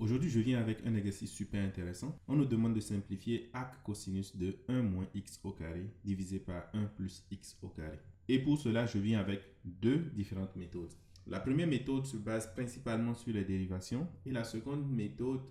Aujourd'hui, je viens avec un exercice super intéressant. On nous demande de simplifier arc cosinus de 1 moins x au carré divisé par 1 plus x au carré. Et pour cela, je viens avec deux différentes méthodes. La première méthode se base principalement sur les dérivations et la seconde méthode,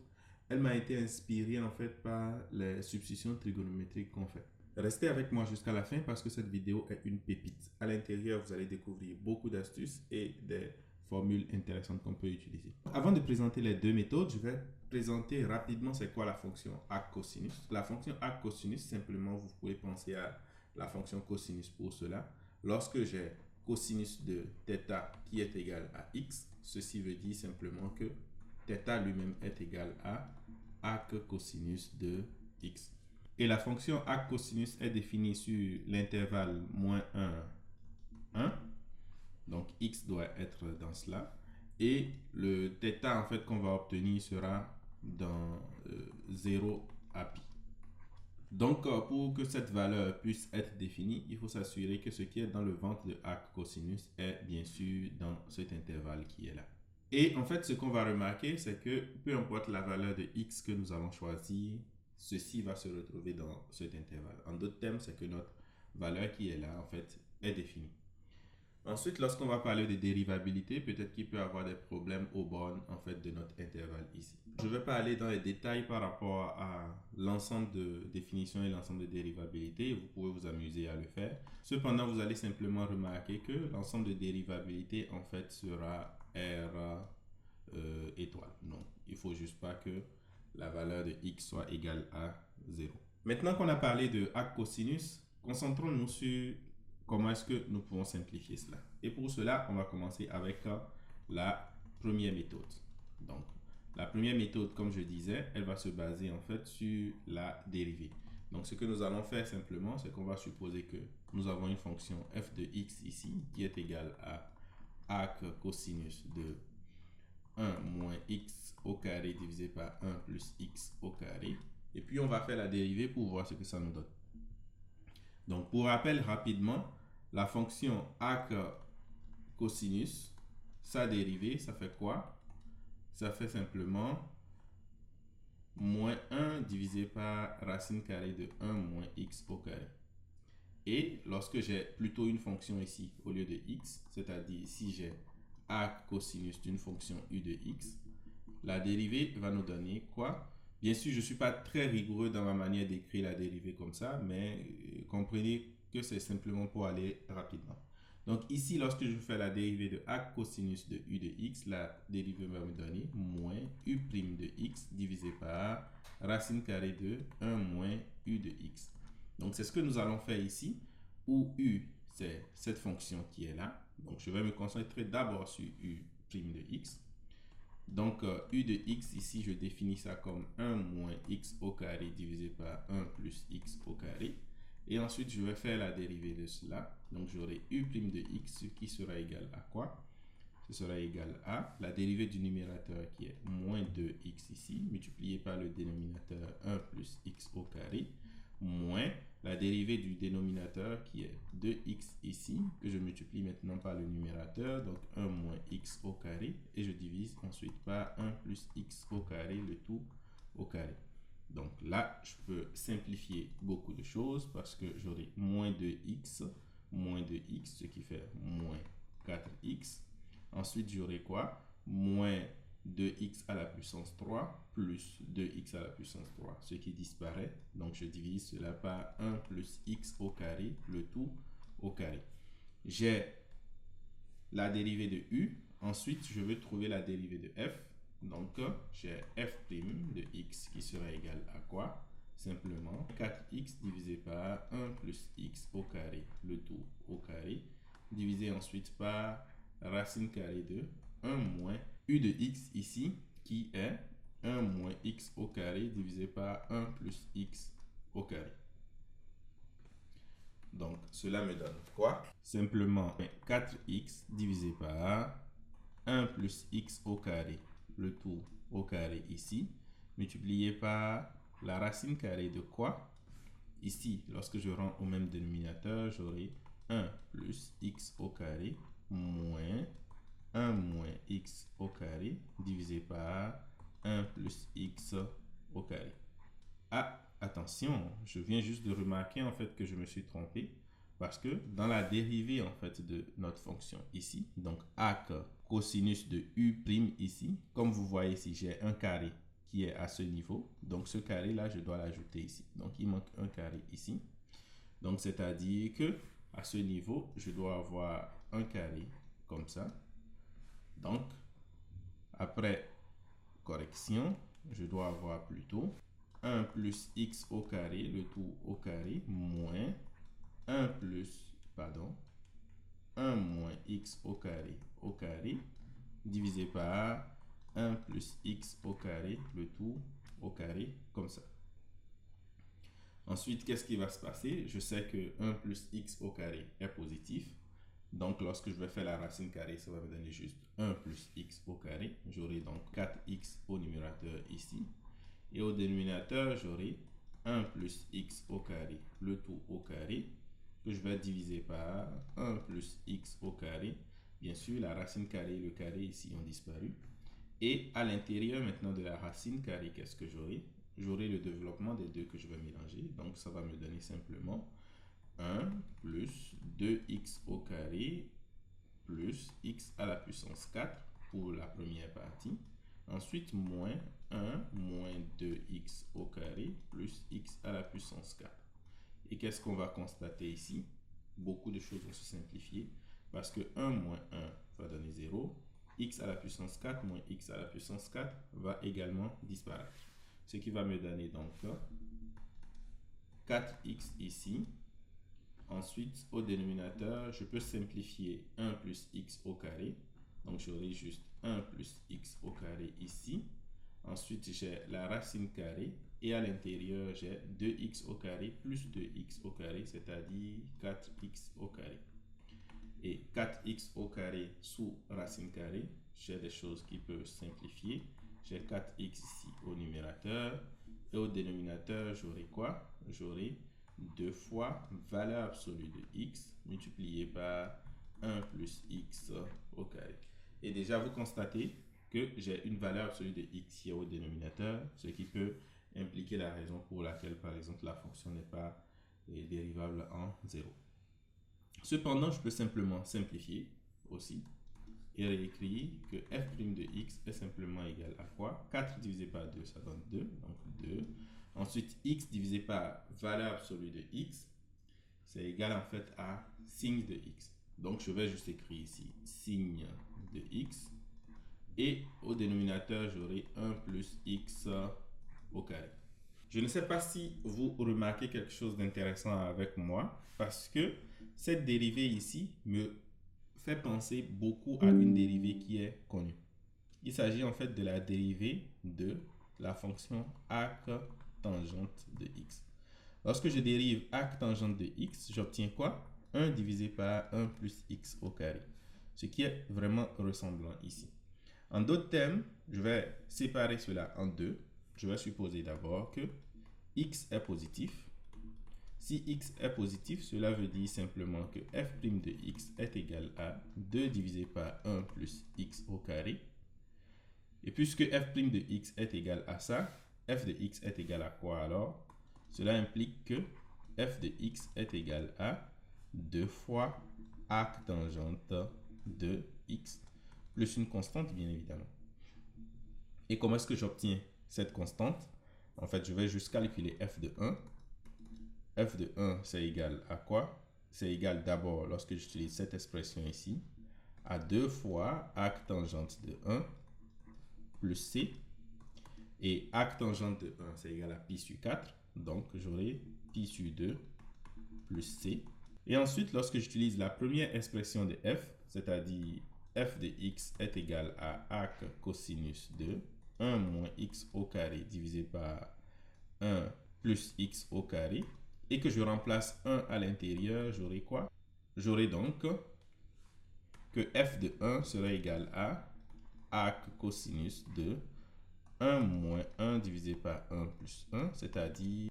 elle m'a été inspirée en fait par les substitutions trigonométriques qu'on fait. Restez avec moi jusqu'à la fin parce que cette vidéo est une pépite. À l'intérieur, vous allez découvrir beaucoup d'astuces et des formules intéressantes qu'on peut utiliser. Avant de présenter les deux méthodes, je vais présenter rapidement c'est quoi la fonction arc cosinus. La fonction arc cosinus, simplement, vous pouvez penser à la fonction cosinus pour cela. Lorsque j'ai cosinus de θ qui est égal à x, ceci veut dire simplement que θ lui-même est égal à arc cosinus de x. Et la fonction arc cosinus est définie sur l'intervalle moins 1, 1. Donc, x doit être dans cela. Et le θ, en fait, qu'on va obtenir sera dans 0 à pi. Donc, pour que cette valeur puisse être définie, il faut s'assurer que ce qui est dans le ventre de arc cosinus est bien sûr dans cet intervalle qui est là. Et en fait, ce qu'on va remarquer, c'est que peu importe la valeur de x que nous allons choisir, ceci va se retrouver dans cet intervalle. En d'autres termes, c'est que notre valeur qui est là, en fait, est définie. Ensuite, lorsqu'on va parler de dérivabilité, peut-être qu'il peut y avoir des problèmes aux bornes en fait, de notre intervalle ici. Je ne vais pas aller dans les détails par rapport à l'ensemble de définitions et l'ensemble de dérivabilité. Vous pouvez vous amuser à le faire. Cependant, vous allez simplement remarquer que l'ensemble de dérivabilité en fait sera R étoile. Donc, il ne faut juste pas que la valeur de x soit égale à 0. Maintenant qu'on a parlé de arc cosinus, concentrons-nous sur comment est-ce que nous pouvons simplifier cela. Et pour cela, on va commencer avec la première méthode. Donc, la première méthode, comme je disais, elle va se baser en fait sur la dérivée. Donc, ce que nous allons faire simplement, c'est qu'on va supposer que nous avons une fonction f de x ici qui est égale à arc cosinus de 1 moins x au carré divisé par 1 plus x au carré. Et puis, on va faire la dérivée pour voir ce que ça nous donne. Donc, pour rappel rapidement, la fonction arc cosinus, sa dérivée, ça fait quoi? Ça fait simplement moins 1 divisé par racine carrée de 1 moins x au carré. Et lorsque j'ai plutôt une fonction ici au lieu de x, c'est-à-dire si j'ai arc cosinus d'une fonction u de x, la dérivée va nous donner quoi? Bien sûr, je ne suis pas très rigoureux dans ma manière d'écrire la dérivée comme ça, mais comprenez que c'est simplement pour aller rapidement. Donc ici, lorsque je fais la dérivée de arc cosinus de u de x, la dérivée va me donner moins u' de x divisé par racine carrée de 1 moins u de x. Donc c'est ce que nous allons faire ici, où u, c'est cette fonction qui est là. Donc je vais me concentrer d'abord sur u' de x. Donc, u de x, ici, je définis ça comme 1 moins x au carré divisé par 1 plus x au carré. Et ensuite, je vais faire la dérivée de cela. Donc, j'aurai u' de x qui sera égal à quoi? Ce sera égal à la dérivée du numérateur qui est moins 2x ici, multiplié par le dénominateur 1 plus x au carré, moins la dérivée du dénominateur qui est 2x ici, que je multiplie maintenant par le numérateur, donc 1 moins x au carré, et je divise ensuite par 1 plus x au carré, le tout au carré. Donc là, je peux simplifier beaucoup de choses parce que j'aurai moins 2x, ce qui fait moins 4x. Ensuite, j'aurai quoi? Moins 2x à la puissance 3 plus 2x à la puissance 3, ce qui disparaît. Donc, je divise cela par 1 plus x au carré, le tout au carré. J'ai la dérivée de u. Ensuite, je veux trouver la dérivée de f. Donc, j'ai f' de x qui sera égal à quoi? Simplement 4x divisé par 1 plus x au carré, le tout au carré, divisé ensuite par racine carrée de 1 moins u de x ici, qui est 1 moins x au carré divisé par 1 plus x au carré. Donc, cela me donne quoi? Simplement 4x divisé par 1 plus x au carré, le tout au carré ici, multiplié par la racine carrée de quoi? Ici, lorsque je rends au même dénominateur, j'aurai 1 plus x au carré moins 1 moins x au carré divisé par 1 plus plus x au carré. Ah, attention, je viens juste de remarquer en fait que je me suis trompé parce que dans la dérivée en fait de notre fonction ici, donc arc cosinus de u' ici, comme vous voyez ici, j'ai un carré qui est à ce niveau. Donc ce carré là, je dois l'ajouter ici. Donc il manque un carré ici. Donc c'est-à-dire que à ce niveau, je dois avoir un carré comme ça. Donc après correction, je dois avoir plutôt 1 plus x au carré, le tout au carré, moins 1 moins x au carré, divisé par 1 plus x au carré, le tout au carré, comme ça. Ensuite, qu'est-ce qui va se passer? Je sais que 1 plus x au carré est positif. Donc, lorsque je vais faire la racine carrée, ça va me donner juste 1 plus x au carré. J'aurai donc 4x au numérateur ici. Et au dénominateur, j'aurai 1 plus x au carré, le tout au carré, que je vais diviser par 1 plus x au carré. Bien sûr, la racine carrée et le carré ici ont disparu. Et à l'intérieur maintenant de la racine carrée, qu'est-ce que j'aurai? J'aurai le développement des deux que je vais mélanger. Donc, ça va me donner simplement 1 plus 2x au carré plus x à la puissance 4 pour la première partie. Ensuite, moins 1 moins 2x au carré plus x à la puissance 4. Et qu'est-ce qu'on va constater ici? Beaucoup de choses vont se simplifier parce que 1 moins 1 va donner 0. X à la puissance 4 moins x à la puissance 4 va également disparaître. Ce qui va me donner donc 4x ici. Ensuite, au dénominateur, je peux simplifier 1 plus x au carré. Donc, j'aurai juste 1 plus x au carré ici. Ensuite, j'ai la racine carrée. Et à l'intérieur, j'ai 2x au carré plus 2x au carré, c'est-à-dire 4x au carré. Et 4x au carré sous racine carrée, j'ai des choses qui peuvent simplifier. J'ai 4x ici au numérateur. Et au dénominateur, j'aurai quoi? J'aurai 2 fois valeur absolue de x multiplié par 1 plus x au carré. Et déjà, vous constatez que j'ai une valeur absolue de x qui est au dénominateur, ce qui peut impliquer la raison pour laquelle, par exemple, la fonction n'est pas dérivable en 0. Cependant, je peux simplement simplifier aussi et réécrire que f' de x est simplement égal à quoi? 4 divisé par 2, ça donne 2, donc 2. Ensuite, x divisé par valeur absolue de x, c'est égal en fait à signe de x. Donc, je vais juste écrire ici signe de x. Et au dénominateur, j'aurai 1 plus x au carré. Je ne sais pas si vous remarquez quelque chose d'intéressant avec moi, parce que cette dérivée ici me fait penser beaucoup à une dérivée qui est connue. Il s'agit en fait de la dérivée de la fonction arc tangente de x. Lorsque je dérive arc tangente de x, j'obtiens quoi? 1 divisé par 1 plus x au carré, ce qui est vraiment ressemblant ici. En d'autres termes, je vais séparer cela en deux. Je vais supposer d'abord que x est positif. Si x est positif, cela veut dire simplement que f' de x est égal à 2 divisé par 1 plus x au carré. Et puisque f' de x est égal à ça, f de x est égal à quoi alors? Cela implique que f de x est égal à 2 fois arc tangente de x, plus une constante bien évidemment. Et comment est-ce que j'obtiens cette constante? En fait, je vais juste calculer f de 1. F de 1, c'est égal à quoi? C'est égal d'abord, lorsque j'utilise cette expression ici, à 2 fois arc tangente de 1 plus c. Et arc tangente de 1, c'est égal à pi sur 4. Donc, j'aurai pi sur 2 plus c. Et ensuite, lorsque j'utilise la première expression de f, c'est-à-dire f de x est égal à arc cosinus de 1 moins x au carré divisé par 1 plus x au carré, et que je remplace 1 à l'intérieur, j'aurai quoi? J'aurai donc que f de 1 serait égal à arc cosinus de 1 moins 1 divisé par 1 plus 1, c'est-à-dire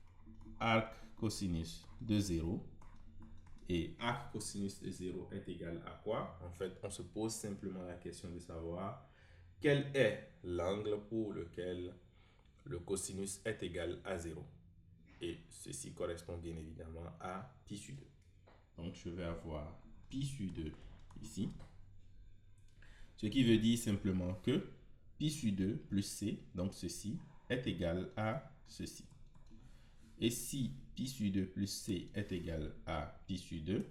arc cosinus de 0. Et arc cosinus de 0 est égal à quoi? En fait, on se pose simplement la question de savoir quel est l'angle pour lequel le cosinus est égal à 0. Et ceci correspond bien évidemment à pi sur 2. Donc, je vais avoir pi sur 2 ici. Ce qui veut dire simplement que pi sur 2 plus c, donc ceci, est égal à ceci. Et si pi sur 2 plus c est égal à pi sur 2,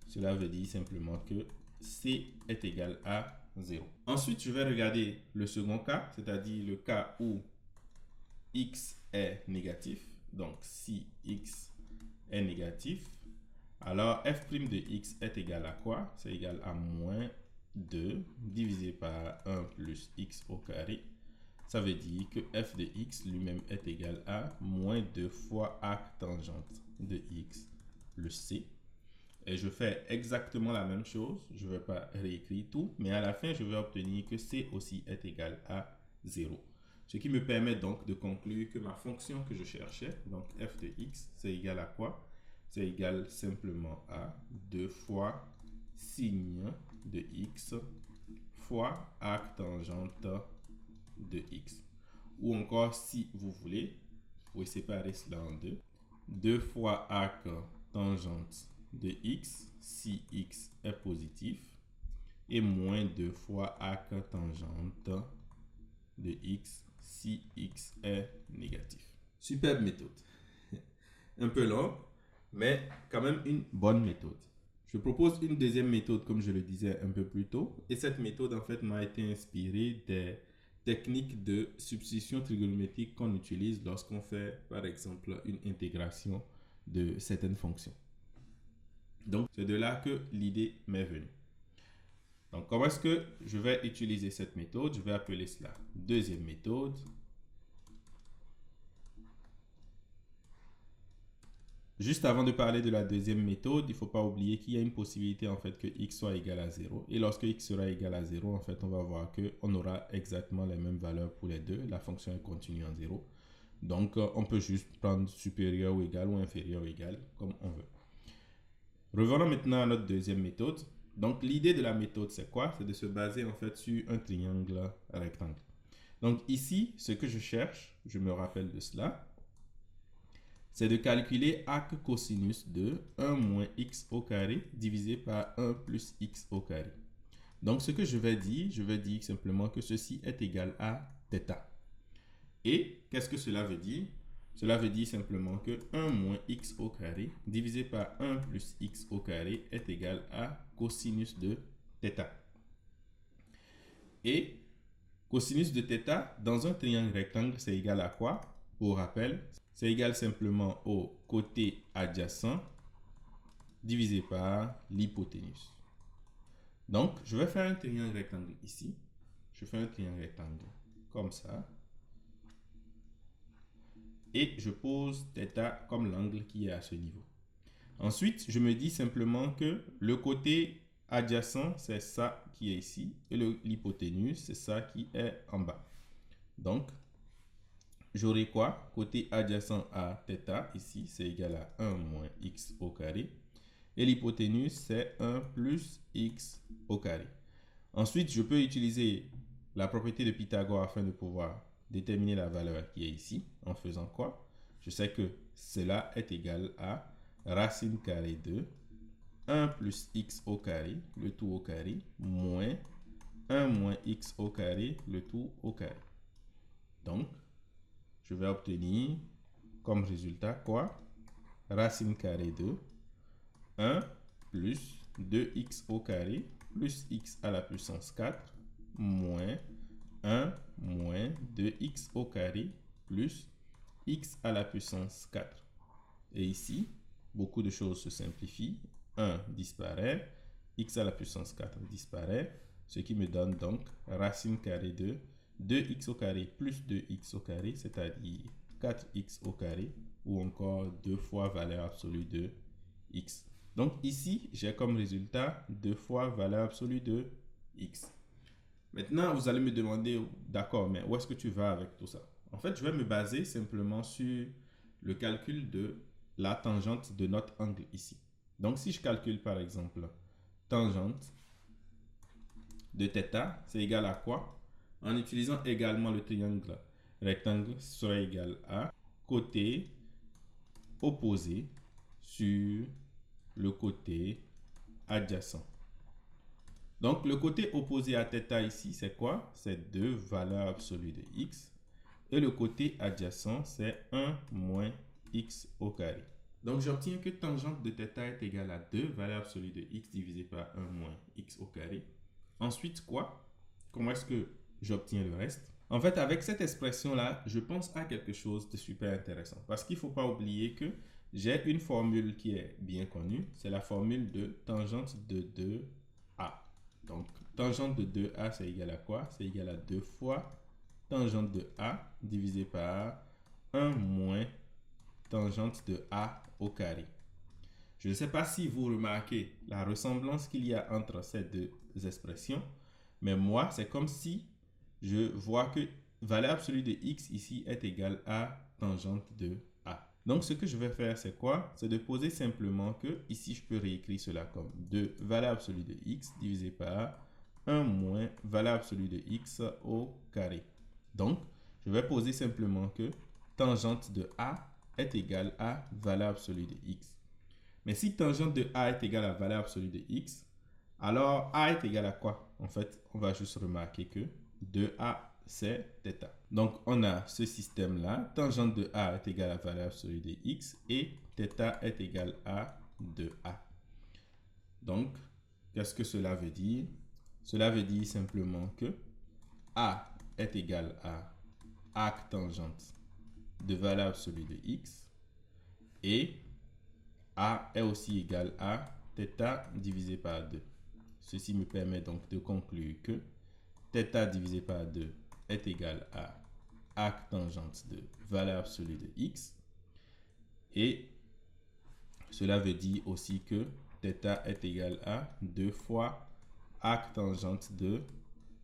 cela veut dire simplement que c est égal à 0. Ensuite, je vais regarder le second cas, c'est-à-dire le cas où x est négatif. Donc, si x est négatif, alors f' de x est égal à quoi? C'est égal à moins 2 divisé par 1 plus x au carré. Ça veut dire que f de x lui-même est égal à moins 2 fois arc tangente de x plus c. Et je fais exactement la même chose. Je ne vais pas réécrire tout, mais à la fin, je vais obtenir que c aussi est égal à 0. Ce qui me permet donc de conclure que ma fonction que je cherchais, donc f de x, c'est égal à quoi? C'est égal simplement à 2 fois signe de x fois arc tangente de x. Ou encore, si vous voulez, vous pouvez séparer cela en deux. 2 fois arc tangente de x si x est positif et moins 2 fois arc tangente de x si x est négatif. Superbe méthode. Un peu long, mais quand même une bonne méthode. Je propose une deuxième méthode, comme je le disais un peu plus tôt. Et cette méthode, en fait, m'a été inspirée des techniques de substitution trigonométrique qu'on utilise lorsqu'on fait, par exemple, une intégration de certaines fonctions. Donc, c'est de là que l'idée m'est venue. Donc, comment est-ce que je vais utiliser cette méthode? Je vais appeler cela deuxième méthode. Juste avant de parler de la deuxième méthode, il ne faut pas oublier qu'il y a une possibilité en fait que x soit égal à 0. Et lorsque x sera égal à 0, en fait, on va voir qu'on aura exactement les mêmes valeurs pour les deux. La fonction est continue en 0. Donc, on peut juste prendre supérieur ou égal ou inférieur ou égal, comme on veut. Revenons maintenant à notre deuxième méthode. Donc, l'idée de la méthode, c'est quoi? C'est de se baser en fait sur un triangle rectangle. Donc, ici, ce que je cherche, je me rappelle de cela, c'est de calculer arc cosinus de 1 moins x au carré divisé par 1 plus x au carré. Donc, ce que je vais dire simplement que ceci est égal à θ. Et qu'est-ce que cela veut dire? Cela veut dire simplement que 1 moins x au carré divisé par 1 plus x au carré est égal à cosinus de θ. Et cosinus de θ, dans un triangle rectangle, c'est égal à quoi? Pour rappel, c'est égal simplement au côté adjacent divisé par l'hypoténuse. Donc, je vais faire un triangle rectangle ici. Je fais un triangle rectangle comme ça. Et je pose θ comme l'angle qui est à ce niveau. Ensuite, je me dis simplement que le côté adjacent, c'est ça qui est ici. Et l'hypoténuse, c'est ça qui est en bas. Donc, j'aurai quoi? Côté adjacent à θ, ici, c'est égal à 1 moins x au carré. Et l'hypoténuse, c'est 1 plus x au carré. Ensuite, je peux utiliser la propriété de Pythagore afin de pouvoir déterminer la valeur qui est ici. En faisant quoi? Je sais que cela est égal à racine carrée de 1 plus x au carré, le tout au carré, moins 1 moins x au carré, le tout au carré. Donc, je vais obtenir comme résultat quoi? Racine carrée de 1 plus 2x au carré plus x à la puissance 4 moins 1 moins 2x au carré plus x à la puissance 4. Et ici, beaucoup de choses se simplifient. 1 disparaît, x à la puissance 4 disparaît, ce qui me donne donc racine carrée de 2x au carré plus 2x au carré, c'est-à-dire 4x au carré, ou encore 2 fois valeur absolue de x. Donc ici, j'ai comme résultat 2 fois valeur absolue de x. Maintenant, vous allez me demander, d'accord, mais où est-ce que tu vas avec tout ça? En fait, je vais me baser simplement sur le calcul de la tangente de notre angle ici. Donc, si je calcule par exemple tangente de θ, c'est égal à quoi? En utilisant également le triangle rectangle, ce sera égal à côté opposé sur le côté adjacent. Donc, le côté opposé à θ ici, c'est quoi? C'est 2 valeur absolue de x. Et le côté adjacent, c'est 1 moins x au carré. Donc, j'obtiens que tangente de θ est égale à 2 valeur absolue de x divisé par 1 moins x au carré. Ensuite, quoi? Comment est-ce que j'obtiens le reste? En fait, avec cette expression-là, je pense à quelque chose de super intéressant. Parce qu'il ne faut pas oublier que j'ai une formule qui est bien connue. C'est la formule de tangente de 2a. Donc, tangente de 2a, c'est égal à quoi? C'est égal à 2 fois tangente de a divisé par 1 moins tangente de a au carré. Je ne sais pas si vous remarquez la ressemblance qu'il y a entre ces deux expressions, mais moi, c'est comme si je vois que valeur absolue de x ici est égale à tangente de a. Donc, ce que je vais faire, c'est quoi? C'est de poser simplement que, ici, je peux réécrire cela comme 2 valeur absolue de x divisé par 1 moins valeur absolue de x au carré. Donc, je vais poser simplement que tangente de a est égale à valeur absolue de x. Mais si tangente de a est égale à valeur absolue de x, alors a est égal à quoi? En fait, on va juste remarquer que 2a, c'est θ. Donc, on a ce système-là. Tangente de a est égal à valeur absolue de x et θ est égal à 2a. Donc, qu'est-ce que cela veut dire? Cela veut dire simplement que a est égal à arc tangente de valeur absolue de x et a est aussi égal à θ divisé par 2. Ceci me permet donc de conclure que θ divisé par 2 est égal à arc tangente de valeur absolue de x. Et cela veut dire aussi que θ est égal à 2 fois arc tangente de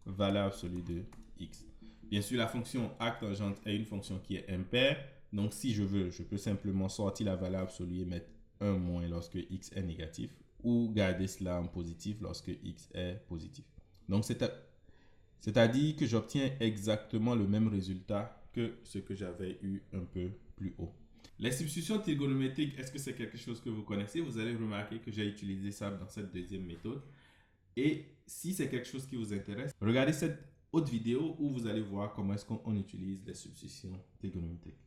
valeur absolue de x. Bien sûr, la fonction arc tangente est une fonction qui est impaire. Donc, si je veux, je peux simplement sortir la valeur absolue et mettre 1 moins lorsque x est négatif ou garder cela en positif lorsque x est positif. Donc, c'est-à-dire que j'obtiens exactement le même résultat que ce que j'avais eu un peu plus haut. Les substitutions trigonométriques, est-ce que c'est quelque chose que vous connaissez? Vous allez remarquer que j'ai utilisé ça dans cette deuxième méthode. Et si c'est quelque chose qui vous intéresse, regardez cette autre vidéo où vous allez voir comment est-ce qu'on utilise les substitutions trigonométriques.